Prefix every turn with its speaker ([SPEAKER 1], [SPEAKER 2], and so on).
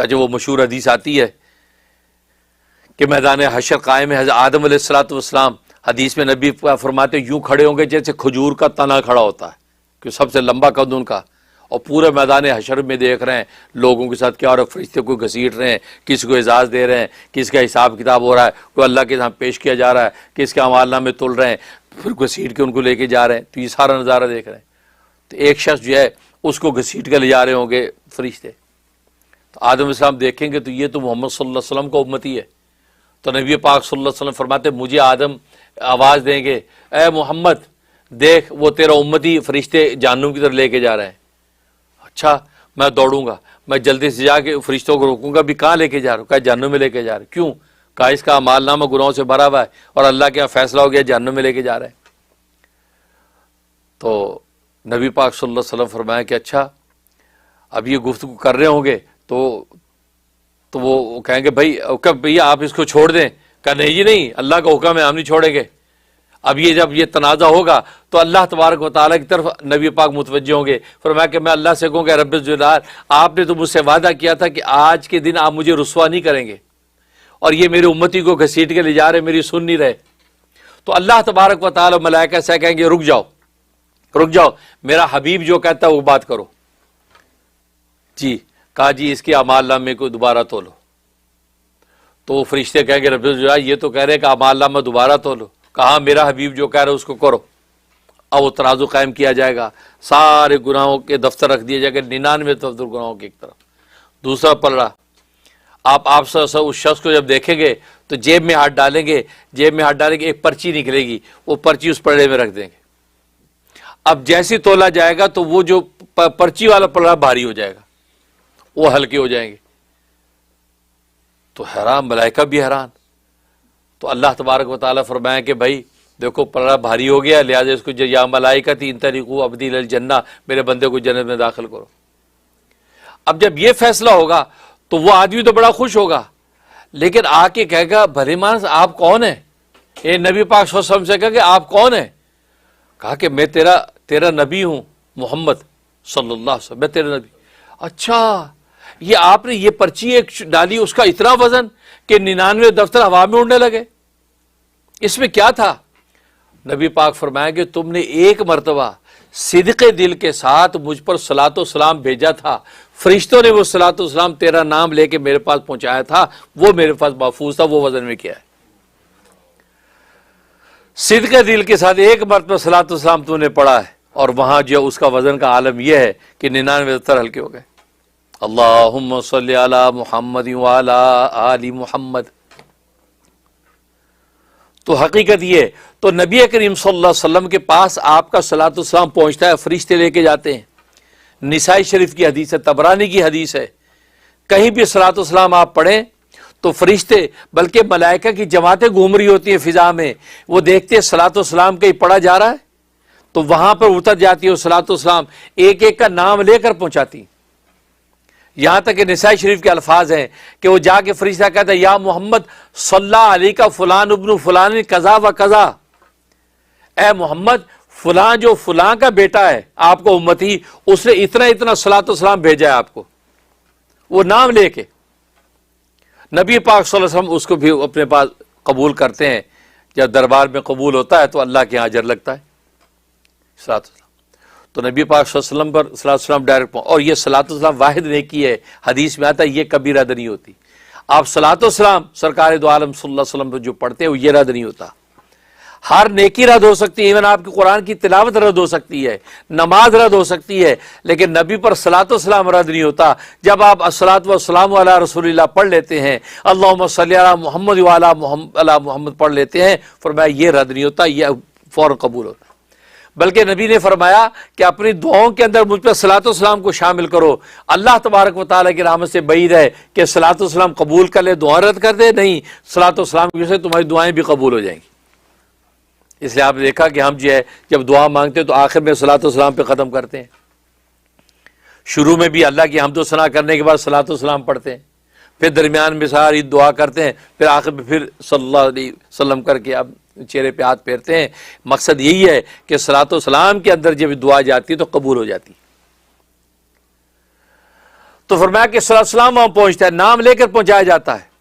[SPEAKER 1] جو وہ مشہور حدیث آتی ہے کہ میدان حشر قائم ہے، حضرت آدم علیہ الصلوۃ والسلام حدیث میں نبی فرماتے یوں کھڑے ہوں گے جیسے کھجور کا تنا کھڑا ہوتا ہے، کہ سب سے لمبا قد ان کا، اور پورے میدان حشر میں دیکھ رہے ہیں لوگوں کے ساتھ کیا، اور فرشتے کوئی گھسیٹ رہے ہیں، کسی کو اعزاز دے رہے ہیں، کس کا حساب کتاب ہو رہا ہے، کوئی اللہ کے سامنے پیش کیا جا رہا ہے، کس کے اعمال نامے تل رہے ہیں، پھر گھسیٹ کے ان کو لے کے جا رہے ہیں، تو یہ سارا نظارہ دیکھ رہے ہیں۔ تو ایک شخص جو ہے اس کو گھسیٹ کے لے جا رہے ہوں گے فرشتے، تو آدم علیہ السلام دیکھیں گے تو یہ تو محمد صلی اللہ علیہ وسلم کا امتی ہے، تو نبی پاک صلی اللہ علیہ وسلم فرماتے مجھے آدم آواز دیں گے اے محمد دیکھ وہ تیرا امتی فرشتے جہنم کی طرف لے کے جا رہے ہیں۔ اچھا میں دوڑوں گا، میں جلدی سے جا کے فرشتوں کو روکوں گا، بھی کہاں لے کے جا رہا ہوں؟ کہا جہنم میں لے کے جا رہے۔ کیوں؟ کہا اس کا اعمال نامہ گناہوں سے بھرا ہوا ہے اور اللہ کے یہاں فیصلہ ہو گیا جہنم میں لے کے جا رہے ہیں۔ تو نبی پاک صلی اللہ علیہ وسلم فرمایا کہ اچھا اب یہ گفتگو کر رہے ہوں گے تو وہ کہیں گے بھیا آپ اس کو چھوڑ دیں۔ کہا نہیں جی نہیں، اللہ کا حکم ہے، ہم نہیں چھوڑیں گے۔ اب یہ جب یہ تنازع ہوگا تو اللہ تبارک و تعالیٰ کی طرف نبی پاک متوجہ ہوں گے، فرمایا کہ میں اللہ سے کہوں گا رب الجلال آپ نے تو مجھ سے وعدہ کیا تھا کہ آج کے دن آپ مجھے رسوا نہیں کریں گے، اور یہ میری امتی کو گھسیٹ کے لے جا رہے، میری سن نہیں رہے۔ تو اللہ تبارک و تعالیٰ ملائکہ سے کہیں گے رک جاؤ، میرا حبیب جو کہتا ہے وہ بات کرو۔ جی کہا جی اس کے اعمال نامے کو دوبارہ تولو۔ تو وہ فرشتے کہیں گے رب الجلال یہ تو کہہ رہے کہ اعمال نامہ دوبارہ تولو۔ کہا میرا حبیب جو کہہ رہا ہے اس کو کرو۔ اب وہ ترازو قائم کیا جائے گا، سارے گناہوں کے دفتر رکھ دیے جائے گا، 99 دفتر گناہوں کے ایک طرف، دوسرا پلڑا۔ آپ اس شخص کو جب دیکھیں گے تو جیب میں ہاتھ ڈالیں گے، ایک پرچی نکلے گی، وہ پرچی اس پلڑے میں رکھ دیں گے۔ اب جیسی تولا جائے گا تو وہ جو پرچی والا پلڑا بھاری ہو جائے گا، وہ ہلکے ہو جائیں گے۔ تو حیران، ملائکہ بھی حیران۔ تو اللہ تبارک و تعالیٰ فرمایا کہ بھائی دیکھو پلڑا بھاری ہو گیا، لہٰذا اس کو یا ملائکتی ان طریقو عبدی الجنہ، میرے بندے کو جنت میں داخل کرو۔ اب جب یہ فیصلہ ہوگا تو وہ آدمی تو بڑا خوش ہوگا، لیکن آ کے کہے گا بھلے مانس آپ کون ہیں؟ اے نبی پاک صلی اللہ علیہ وسلم سے کہا کہ آپ کون ہیں؟ کہا کہ میں تیرا نبی ہوں محمد صلی اللہ علیہ وسلم، میں تیرا نبی۔ اچھا یہ آپ نے یہ پرچی ایک ڈالی، اس کا اتنا وزن کہ 99 دفتر ہوا میں اڑنے لگے، اس میں کیا تھا؟ نبی پاک فرمایا کہ تم نے ایک مرتبہ صدق دل کے ساتھ مجھ پر صلاۃ و سلام بھیجا تھا، فرشتوں نے وہ صلاۃ و سلام تیرا نام لے کے میرے پاس پہنچایا تھا، وہ میرے پاس محفوظ تھا، وہ وزن میں کیا ہے؟ صدق دل کے ساتھ ایک مرتبہ صلاۃ و سلام تو نے پڑھا ہے، اور وہاں جو اس کا وزن کا عالم یہ ہے کہ 99 دفتر ہلکے ہو گئے۔ اللہم صلی علی محمد وعلی آل محمد۔ تو حقیقت یہ، تو نبی کریم صلی اللہ علیہ وسلم کے پاس آپ کا صلاۃ والسلام پہنچتا ہے، فرشتے لے کے جاتے ہیں۔ نسائی شریف کی حدیث ہے، طبرانی کی حدیث ہے، کہیں بھی صلاۃ والسلام آپ پڑھیں تو فرشتے بلکہ ملائکہ کی جماعتیں گھوم رہی ہوتی ہیں فضا میں، وہ دیکھتے ہیں صلاۃ والسلام کہیں پڑھا جا رہا ہے تو وہاں پر اتر جاتی ہے صلاۃ والسلام، ایک ایک کا نام لے کر پہنچاتی۔ یہاں تک کہ نسائی شریف کے الفاظ ہیں کہ وہ جا کے فرشتہ کہتا ہے یا محمد صلی علیہ کا فلان ابن فلان قضا و قضا، اے محمد فلاں جو فلاں کا بیٹا ہے آپ کو امتی، اس نے اتنا صلاۃ والسلام بھیجا ہے آپ کو، وہ نام لے کے۔ نبی پاک صلی اللہ علیہ وسلم اس کو بھی اپنے پاس قبول کرتے ہیں، جب دربار میں قبول ہوتا ہے تو اللہ کے یہاں اجر لگتا ہے صلاۃ والسلام۔ تو نبی پاک صلی اللہ علیہ وسلم پر صلاۃ والسلام ڈائریکٹ اور یہ صلاۃ والسلام واحد نیکی ہے، حدیث میں آتا ہے یہ کبھی رد نہیں ہوتی۔ آپ صلاۃ والسلام سرکار دو عالم صلی اللہ علیہ وسلم پر جو پڑھتے ہیں وہ یہ رد نہیں ہوتا۔ ہر نیکی رد ہو سکتی ہے، ایون آپ کی قرآن کی تلاوت رد ہو سکتی ہے، نماز رد ہو سکتی ہے، لیکن نبی پر صلاۃ والسلام رد نہیں ہوتا۔ جب آپ الصلاۃ والسلام علی رسول اللہ پڑھ لیتے ہیں، اللہم صلی علی محمد وعلی محمد پڑھ لیتے ہیں، فرمایا یہ رد نہیں ہوتا، یہ فوراً قبول ہوتا ہے۔ بلکہ نبی نے فرمایا کہ اپنی دعاؤں کے اندر مجھ پر صلاۃ والسلام کو شامل کرو۔ اللہ تبارک و تعالیٰ کی رحمت سے بعید ہے کہ صلاۃ والسلام قبول کر لے دعا رد کر دے، نہیں، صلاۃ والسلام کی وجہ سے تمہاری دعائیں بھی قبول ہو جائیں گی۔ اس لیے آپ نے دیکھا کہ ہم جو ہے جب دعا مانگتے ہیں تو آخر میں صلاۃ والسلام پہ ختم کرتے ہیں، شروع میں بھی اللہ کی حمد و ثنا کرنے کے بعد صلاۃ والسلام پڑھتے ہیں، پھر درمیان میں ساری دعا کرتے ہیں، پھر آخر میں پھر صلی اللہ علیہ وسلم کر کے اب چہرے پہ ہاتھ پھیرتے ہیں۔ مقصد یہی ہے کہ صلاۃ والسلام کے اندر جب دعا جاتی ہے تو قبول ہو جاتی ہے۔ تو فرمایا کہ صلی اللہ علیہ وسلم وہاں پہنچتا ہے، نام لے کر پہنچایا جاتا ہے۔